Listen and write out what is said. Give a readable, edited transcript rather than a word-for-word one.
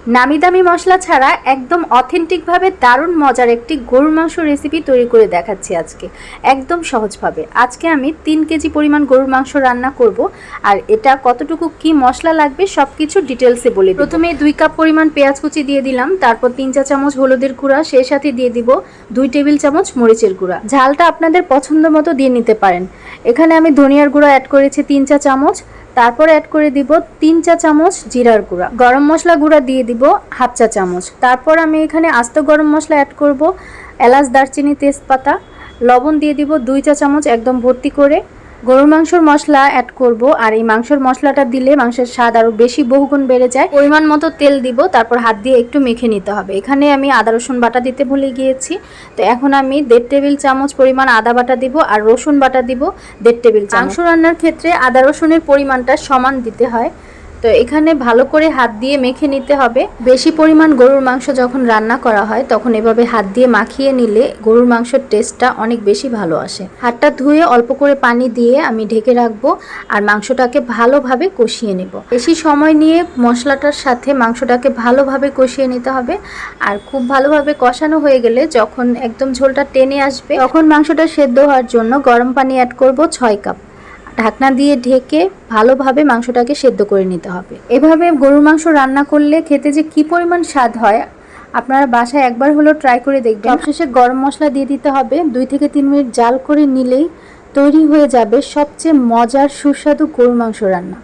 নামি দামি মশলা ছাড়া একদম অথেন্টিকভাবে দারুণ মজার একটি গরুর মাংস রেসিপি তৈরি করে দেখাচ্ছি আজকে একদম সহজভাবে। আজকে আমি 3 কেজি পরিমাণ গরুর মাংস রান্না করব, আর এটা কতটুকু কি মশলা লাগবে সব কিছু ডিটেলসে বলে দেব। প্রথমে 2 কাপ পরিমাণ পেঁয়াজ কুচি দিয়ে দিলাম, তারপর 3 চা চামচ হলুদের গুঁড়া, সেই সাথে দিয়ে দিব 2 টেবিল চামচ মরিচের গুঁড়া। ঝালটা আপনাদের পছন্দ মতো দিয়ে নিতে পারেন। এখানে আমি ধনিয়ার গুঁড়া অ্যাড করেছি 3 চা চামচ, তারপর অ্যাড করে দিব 3 চা চামচ জিরার গুঁড়া, গরম মশলা গুঁড়া দিয়ে দিব হাফ চা চামচ। তারপর আমি এখানে আস্ত গরম মশলা অ্যাড করব, এলাচ, দারচিনি, তেজপাতা। লবণ দিয়ে দিব 2 চা চামচ একদম ভর্তি করে। গরুর মাংসর মশলা অ্যাড করব, আর এই মাংসর মশলাটা দিলে মাংসের স্বাদ আরও বেশি বহুগুণ বেড়ে যায়। পরিমাণ মতো তেল দিব, তারপর হাত দিয়ে একটু মেখে নিতে হবে। এখানে আমি আদা রসুন বাটা দিতে ভুলে গিয়েছি, তো এখন আমি 1.5 টেবিল চামচ পরিমাণ আদা বাটা দিব, আর রসুন বাটা দিব 1.5 টেবিল চামচ। মাংস রান্নার ক্ষেত্রে আদা রসুনের পরিমাণটা সমান দিতে হয়, তো এখানে ভালো করে হাত দিয়ে মেখে নিতে হবে। বেশি পরিমাণ গরুর মাংস যখন রান্না করা হয় তখন এভাবে হাত দিয়ে মাখিয়ে নিলে গরুর মাংসের টেস্টটা অনেক বেশি ভালো আসে। হাতটা ধুয়ে অল্প করে পানি দিয়ে আমি ঢেকে রাখবো, আর মাংসটাকে ভালোভাবে কষিয়ে নেব। বেশি সময় নিয়ে মশলাটার সাথে মাংসটাকে ভালোভাবে কষিয়ে নিতে হবে, আর খুব ভালোভাবে কষানো হয়ে গেলে যখন একদম ঝোলটা টেনে আসবে তখন মাংসটা সেদ্ধ হওয়ার জন্য গরম পানি অ্যাড করব 6 কাপ। ঢাকনা দিয়ে ঢেকে ভালোভাবে মাংসটাকে সেদ্ধ করে নিতে হবে। এভাবে গরুর মাংস রান্না করলে খেতে যে কি পরিমাণ স্বাদ হয় আপনারা বাসায় একবার হলো ট্রাই করে দেখবেন। সবশেষে গরম মশলা দিয়ে দিতে হবে। 2 থেকে 3 মিনিট জাল করে নিলেই তৈরি হয়ে যাবে সবচেয়ে মজার সুস্বাদু গরুর মাংস রান্না।